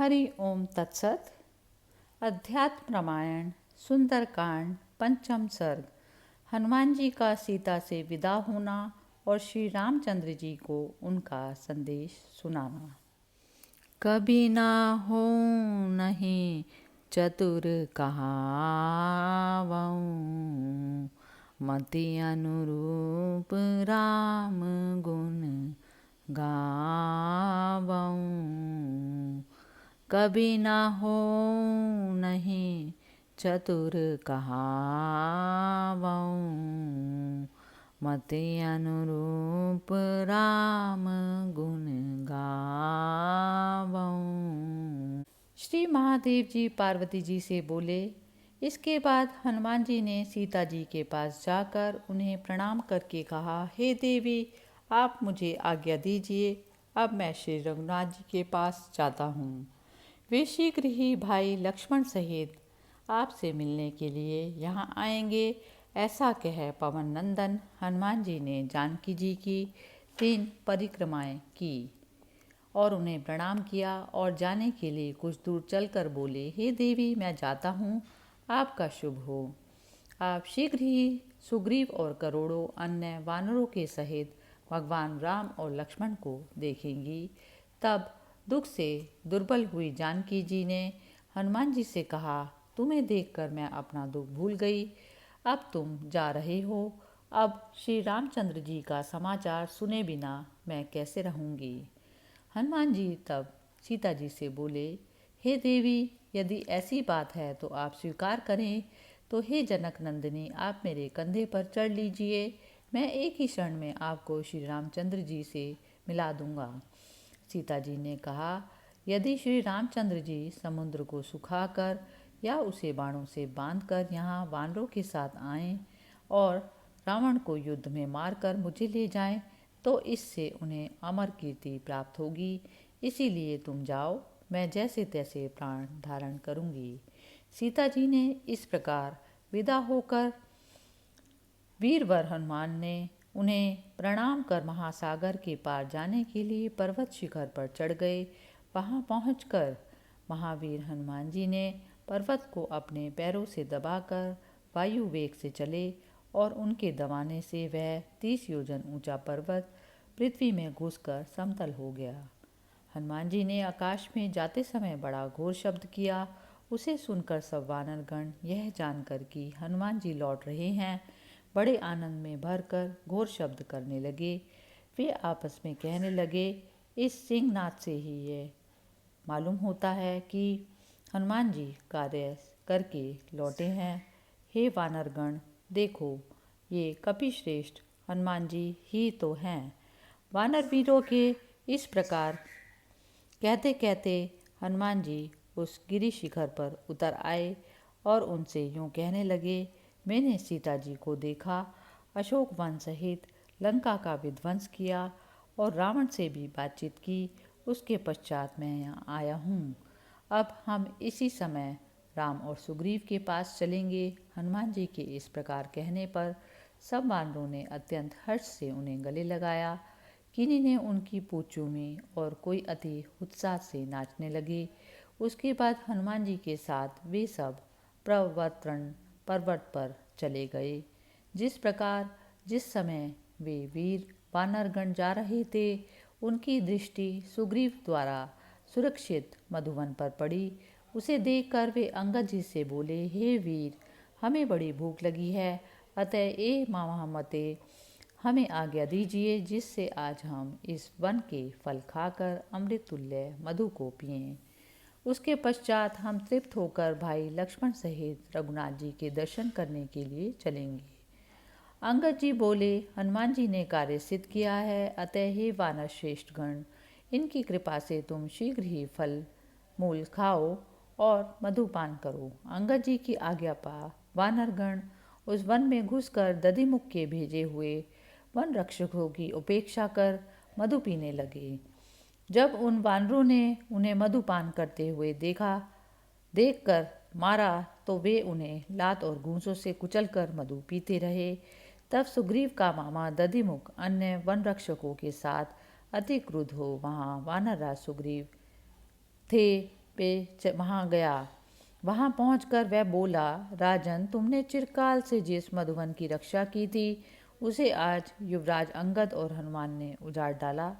हरि ओम तत्सत। अध्यात्म रामायण सुंदरकांड पंचम सर्ग। हनुमान जी का सीता से विदा होना और श्री रामचंद्र जी को उनका संदेश सुनाना। कभी ना हो नहीं चतुर कहावऊं, मति अनुरूप राम गुण गावऊं। कभी ना हो नहीं चतुर कहावऊं, मति अनुरूप राम गुण गावऊं। श्री महादेव जी पार्वती जी से बोले। इसके बाद हनुमान जी ने सीता जी के पास जाकर उन्हें प्रणाम करके कहा, हे देवी, आप मुझे आज्ञा दीजिए, अब मैं श्री रघुनाथ जी के पास जाता हूँ। वे शीघ्र ही भाई लक्ष्मण सहित आपसे मिलने के लिए यहाँ आएंगे, ऐसा कह पवन नंदन हनुमान जी ने जानकी जी की 3 परिक्रमाएं की और उन्हें प्रणाम किया और जाने के लिए कुछ दूर चलकर बोले, हे देवी, मैं जाता हूँ, आपका शुभ हो। आप शीघ्र ही सुग्रीव और करोड़ों अन्य वानरों के सहित भगवान राम और लक्ष्मण को देखेंगी। तब दुख से दुर्बल हुई जानकी जी ने हनुमान जी से कहा, तुम्हें देखकर मैं अपना दुख भूल गई। अब तुम जा रहे हो, अब श्री रामचंद्र जी का समाचार सुने बिना मैं कैसे रहूँगी। हनुमान जी तब सीता जी से बोले, हे देवी, यदि ऐसी बात है तो आप स्वीकार करें, तो हे जनक नंदिनी, आप मेरे कंधे पर चढ़ लीजिए, मैं एक ही क्षण में आपको श्री रामचंद्र जी से मिला दूंगा। सीता जी ने कहा, यदि श्री रामचंद्र जी समुद्र को सुखाकर या उसे बाणों से बांधकर यहाँ वानरों के साथ आएं और रावण को युद्ध में मारकर मुझे ले जाएं, तो इससे उन्हें अमर कीर्ति प्राप्त होगी। इसीलिए तुम जाओ, मैं जैसे तैसे प्राण धारण करूंगी। सीता जी ने इस प्रकार विदा होकर वीरवर हनुमान ने उन्हें प्रणाम कर महासागर के पार जाने के लिए पर्वत शिखर पर चढ़ गए। वहां पहुंचकर महावीर हनुमान जी ने पर्वत को अपने पैरों से दबाकर वायु वेग से चले और उनके दबाने से वह 30 योजन ऊंचा पर्वत पृथ्वी में घुसकर समतल हो गया। हनुमान जी ने आकाश में जाते समय बड़ा घोर शब्द किया। उसे सुनकर सब वानरगण यह जानकर कि हनुमान जी लौट रहे हैं, बड़े आनंद में भरकर घोर शब्द करने लगे। वे आपस में कहने लगे, इस सिंहनाद से ही ये मालूम होता है कि हनुमान जी कार्य करके लौटे हैं। हे वानरगण, देखो, ये कपिश्रेष्ठ हनुमान जी ही तो हैं। वानर वीरों के इस प्रकार कहते कहते हनुमान जी उस गिरि शिखर पर उतर आए और उनसे यूं कहने लगे, मैंने सीता जी को देखा, अशोक वन सहित लंका का विध्वंस किया और रावण से भी बातचीत की। उसके पश्चात मैं यहाँ आया हूँ। अब हम इसी समय राम और सुग्रीव के पास चलेंगे। हनुमान जी के इस प्रकार कहने पर सब वानरों ने अत्यंत हर्ष से उन्हें गले लगाया। किन्हीं ने उनकी पूँछ चूमी और कोई अति उत्साह से नाचने लगे। उसके बाद हनुमान जी के साथ वे सब पर्वत पर चले गए। जिस प्रकार जिस समय वे वीर वानरगण जा रहे थे, उनकी दृष्टि सुग्रीव द्वारा सुरक्षित मधुवन पर पड़ी। उसे देखकर वे अंगद जी से बोले, हे वीर, हमें बड़ी भूख लगी है, अतः ए महामते हमें आज्ञा दीजिए, जिससे आज हम इस वन के फल खाकर अमृत तुल्य मधु को पिएं। उसके पश्चात हम तृप्त होकर भाई लक्ष्मण सहित रघुनाथ जी के दर्शन करने के लिए चलेंगे। अंगद जी बोले, हनुमान जी ने कार्य सिद्ध किया है, अतः हे वानर श्रेष्ठ गण, इनकी कृपा से तुम शीघ्र ही फल मूल खाओ और मधुपान करो। अंगद जी की आज्ञा पा वानरगण उस वन में घुसकर दधिमुख के भेजे हुए वन रक्षकों की उपेक्षा कर मधु पीने लगे। जब उन वानरों ने उन्हें मधुपान करते हुए देखकर मारा, तो वे उन्हें लात और घूंसों से कुचलकर मधु पीते रहे। तब सुग्रीव का मामा दधिमुख अन्य वन रक्षकों के साथ अति क्रुद्ध हो वहाँ वानरराज सुग्रीव थे, वहाँ गया। वहाँ पहुंचकर वह बोला, राजन, तुमने चिरकाल से जिस मधुवन की रक्षा की थी उसे आज युवराज अंगद और हनुमान ने उजाड़ डाला।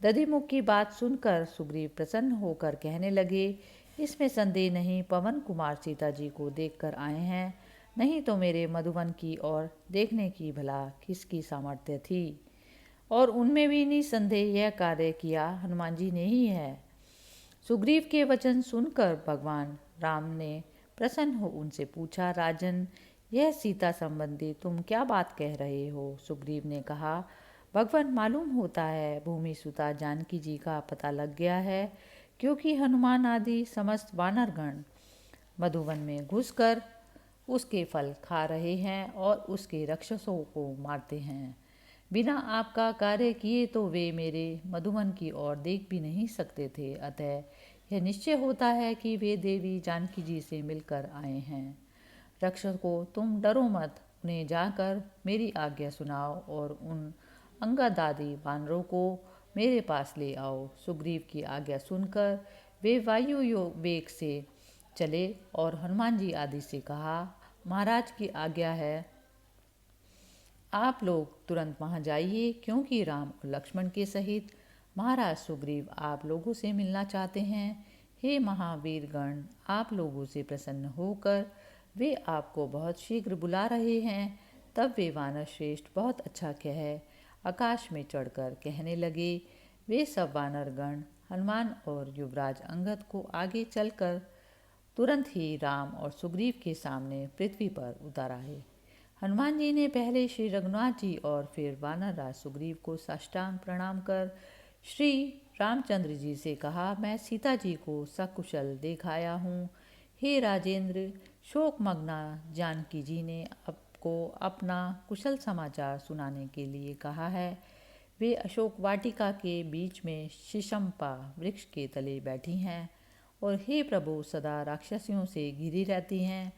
दधिमुख की बात सुनकर सुग्रीव प्रसन्न होकर कहने लगे, इसमें संदेह नहीं, पवन कुमार सीता जी को देखकर आए हैं, नहीं तो मेरे मधुवन की ओर देखने की भला किसकी सामर्थ्य थी। और उनमें भी निसंदेह यह कार्य किया हनुमान जी ने ही है। सुग्रीव के वचन सुनकर भगवान राम ने प्रसन्न हो उनसे पूछा, राजन, यह सीता संबंधी तुम क्या बात कह रहे हो? सुग्रीव ने कहा, भगवान, मालूम होता है भूमि सुता जानकी जी का पता लग गया है, क्योंकि हनुमान आदि समस्त वानरगण मधुवन में घुसकर उसके फल खा रहे हैं और उसके राक्षसों को मारते हैं। बिना आपका कार्य किए तो वे मेरे मधुवन की ओर देख भी नहीं सकते थे, अतः यह निश्चय होता है कि वे देवी जानकी जी से मिलकर आए हैं। रक्षकों, तुम डरो मत, उन्हें जाकर मेरी आज्ञा सुनाओ और उन अंगदादी वानरों को मेरे पास ले आओ। सुग्रीव की आज्ञा सुनकर वे वायु वेग से चले और हनुमान जी आदि से कहा, महाराज की आज्ञा है, आप लोग तुरंत वहाँ जाइए, क्योंकि राम और लक्ष्मण के सहित महाराज सुग्रीव आप लोगों से मिलना चाहते हैं। हे महावीर गण, आप लोगों से प्रसन्न होकर वे आपको बहुत शीघ्र बुला रहे हैं। तब वे वानर श्रेष्ठ बहुत अच्छा कह आकाश में चढ़कर कहने लगे। वे सब वानर गण हनुमान और युवराज अंगद को आगे चलकर तुरंत ही राम और सुग्रीव के सामने पृथ्वी पर उतर आए। हनुमान जी ने पहले श्री रघुनाथ जी और फिर वानर राज सुग्रीव को साष्टांग प्रणाम कर श्री रामचंद्र जी से कहा, मैं सीता जी को सकुशल देख आया हूँ। हे राजेंद्र, शोकमग्ना जानकी जी ने आपको अपना कुशल समाचार सुनाने के लिए कहा है। वे अशोक वाटिका के बीच में शिशंपा वृक्ष के तले बैठी हैं और हे प्रभु सदा राक्षसियों से घिरी रहती हैं।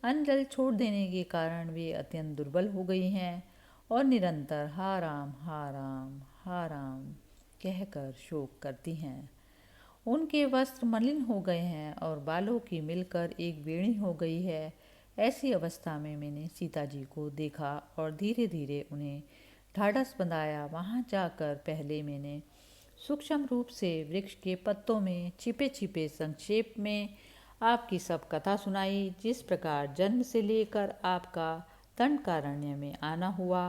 अन्न जल छोड़ देने के कारण वे अत्यंत दुर्बल हो गई हैं और निरंतर हा राम हा राम हा राम कहकर शोक करती हैं। उनके वस्त्र मलिन हो गए हैं और बालों की मिलकर एक बेड़ी हो गई है। ऐसी अवस्था में मैंने सीता जी को देखा और धीरे धीरे उन्हें ढाढ़स बंधाया। वहाँ जाकर पहले मैंने सूक्ष्म रूप से वृक्ष के पत्तों में छिपे छिपे संक्षेप में आपकी सब कथा सुनाई, जिस प्रकार जन्म से लेकर आपका दंडकारण्य में आना हुआ,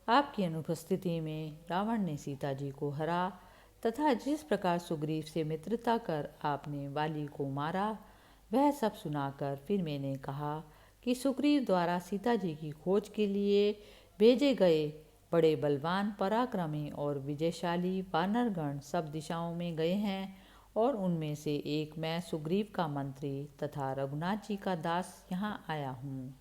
आपकी अनुपस्थिति में रावण ने सीता जी को हरा, तथा जिस प्रकार सुग्रीव से मित्रता कर आपने वाली को मारा, वह सब सुनाकर फिर मैंने कहा कि सुग्रीव द्वारा सीता जी की खोज के लिए भेजे गए बड़े बलवान, पराक्रमी और विजयशाली वानरगण सब दिशाओं में गए हैं और उनमें से एक मैं सुग्रीव का मंत्री तथा रघुनाथ जी का दास यहाँ आया हूँ।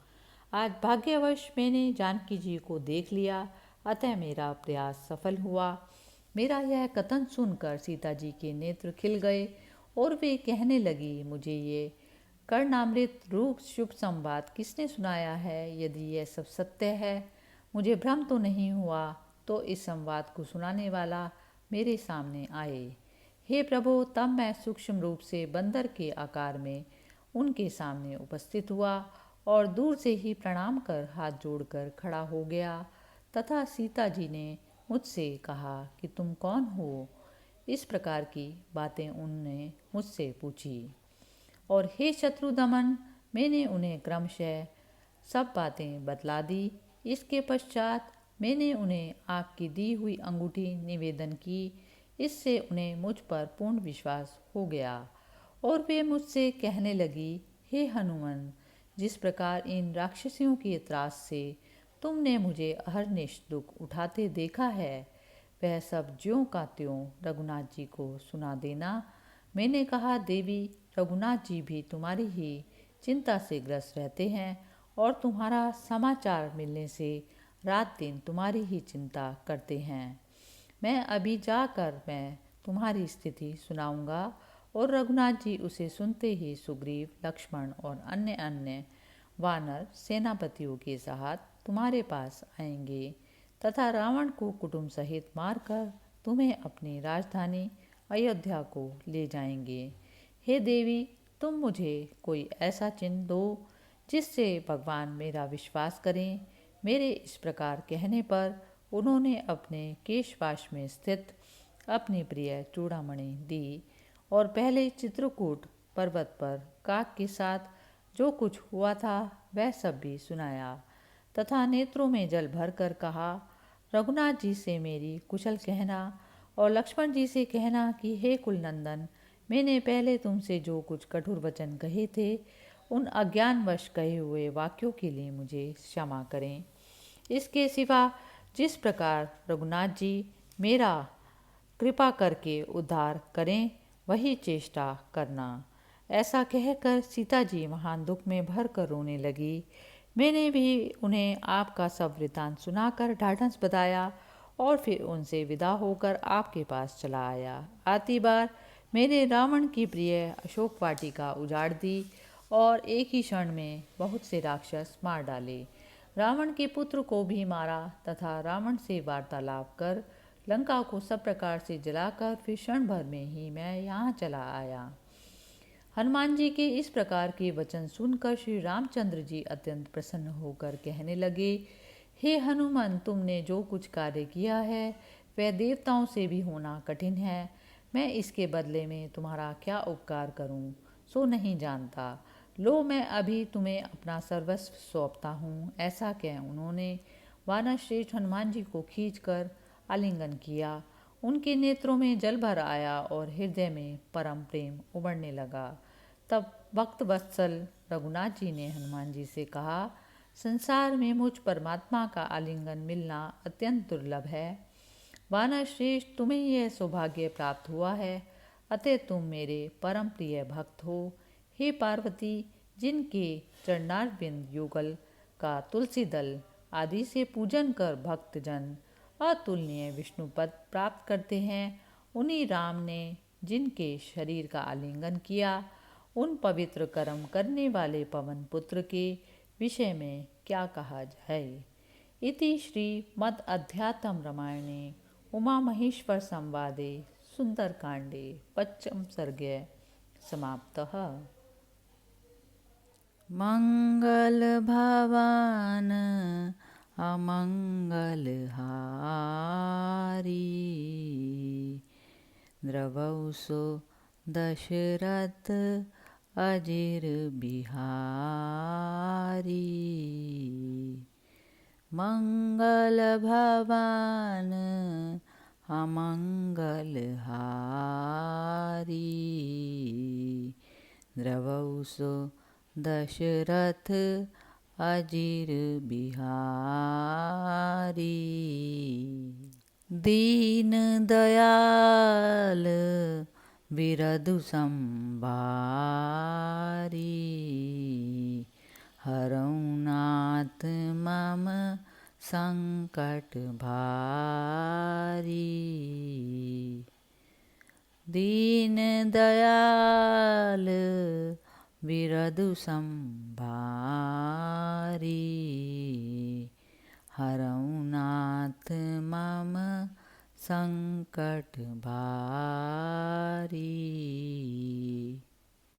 आज भाग्यवश मैंने जानकी जी को देख लिया, अतः मेरा प्रयास सफल हुआ। मेरा यह कथन सुनकर सीता जी के नेत्र खिल गए और वे कहने लगी, मुझे ये कर्णामृत रूप शुभ संवाद किसने सुनाया है? यदि यह सब सत्य है, मुझे भ्रम तो नहीं हुआ, तो इस संवाद को सुनाने वाला मेरे सामने आए। हे प्रभु, तब मैं सूक्ष्म रूप से बंदर के आकार में उनके सामने उपस्थित हुआ और दूर से ही प्रणाम कर हाथ जोड़कर खड़ा हो गया, तथा सीता जी ने मुझसे कहा कि तुम कौन हो? इस प्रकार की बातें उनने मुझसे पूछी। और हे शत्रुदमन, मैंने उन्हें क्रमशः सब बातें बतला दी। इसके पश्चात मैंने उन्हें आपकी दी हुई अंगूठी निवेदन की। इससे उन्हें मुझ पर पूर्ण विश्वास हो गया और वे मुझसे कहने लगी, हे हनुमान, जिस प्रकार इन राक्षसियों के त्रास से तुमने मुझे अहरनिश दुख उठाते देखा है, वह सब ज्यों का त्यों रघुनाथ जी को सुना देना। मैंने कहा, देवी, रघुनाथ जी भी तुम्हारी ही चिंता से ग्रस्त रहते हैं और तुम्हारा समाचार मिलने से रात दिन तुम्हारी ही चिंता करते हैं। मैं अभी जाकर मैं तुम्हारी स्थिति सुनाऊंगा। और रघुनाथ जी उसे सुनते ही सुग्रीव, लक्ष्मण और अन्य अन्य वानर सेनापतियों के साथ तुम्हारे पास आएंगे तथा रावण को कुटुंब सहित मारकर तुम्हें अपनी राजधानी अयोध्या को ले जाएंगे। हे देवी, तुम मुझे कोई ऐसा चिन्ह दो जिससे भगवान मेरा विश्वास करें। मेरे इस प्रकार कहने पर उन्होंने अपने केशपाश में स्थित अपनी प्रिय चूड़ामणि दी और पहले चित्रकूट पर्वत पर काक के साथ जो कुछ हुआ था वह सब भी सुनाया तथा नेत्रों में जल भर कर कहा, रघुनाथ जी से मेरी कुशल कहना और लक्ष्मण जी से कहना कि हे कुलनंदन, मैंने पहले तुमसे जो कुछ कठोर वचन कहे थे उन अज्ञानवश कहे हुए वाक्यों के लिए मुझे क्षमा करें। इसके सिवा जिस प्रकार रघुनाथ जी मेरा कृपा करके उद्धार करें वही चेष्टा करना। ऐसा कहकर सीता जी महान दुख में भर कर रोने लगी। मैंने भी उन्हें आपका सब वृतांत सुनाकर ढाढ़स बधाया और फिर उनसे विदा होकर आपके पास चला आया। आती बार मैंने रावण की प्रिय अशोक वाटिका उजाड़ दी और एक ही क्षण में बहुत से राक्षस मार डाले। रावण के पुत्र को भी मारा तथा रावण से वार्तालाप कर लंका को सब प्रकार से जलाकर फिर क्षण भर में ही मैं यहाँ चला आया। हनुमान जी के इस प्रकार के वचन सुनकर श्री रामचंद्र जी अत्यंत प्रसन्न होकर कहने लगे, हे हनुमान, तुमने जो कुछ कार्य किया है वह देवताओं से भी होना कठिन है। मैं इसके बदले में तुम्हारा क्या उपकार करूं सो नहीं जानता। लो, मैं अभी तुम्हें अपना सर्वस्व सौंपता हूँ। ऐसा कह उन्होंने वानर श्रेष्ठ हनुमान जी को खींचकर आलिंगन किया। उनके नेत्रों में जल भर आया और हृदय में परम प्रेम उमड़ने लगा। तब भक्त वत्सल रघुनाथ जी ने हनुमान जी से कहा, संसार में मुझ परमात्मा का आलिंगन मिलना अत्यंत दुर्लभ है। वानर श्रेष्ठ, तुम्हें यह सौभाग्य प्राप्त हुआ है, अतः तुम मेरे परम प्रिय भक्त हो। हे पार्वती, जिनके चरणारविंद युगल का तुलसी दल आदि से पूजन कर भक्तजन अतुलनीय विष्णु पद प्राप्त करते हैं, उन्हीं राम ने जिनके शरीर का आलिंगन किया, उन पवित्र कर्म करने वाले पवन पुत्र के विषय में क्या कहा जाए। इति श्री मद अध्यात्म रामायणे उमा महेश्वर संवादे सुंदरकांडे पंचम सर्गे समाप्तः। मंगल भवन अमंगल हारी, द्रवौसो दशरथ अजिर बिहारी। मंगल भवन अमंगल हारी, द्रवौसो दशरथ अजिर बिहारी। दीन दयाल बिरधु संभारी, हरौ नाथ मम संकट भारी। दीन दयाल बिरधु संभारी, हरौ नाथ मम संकट भारी।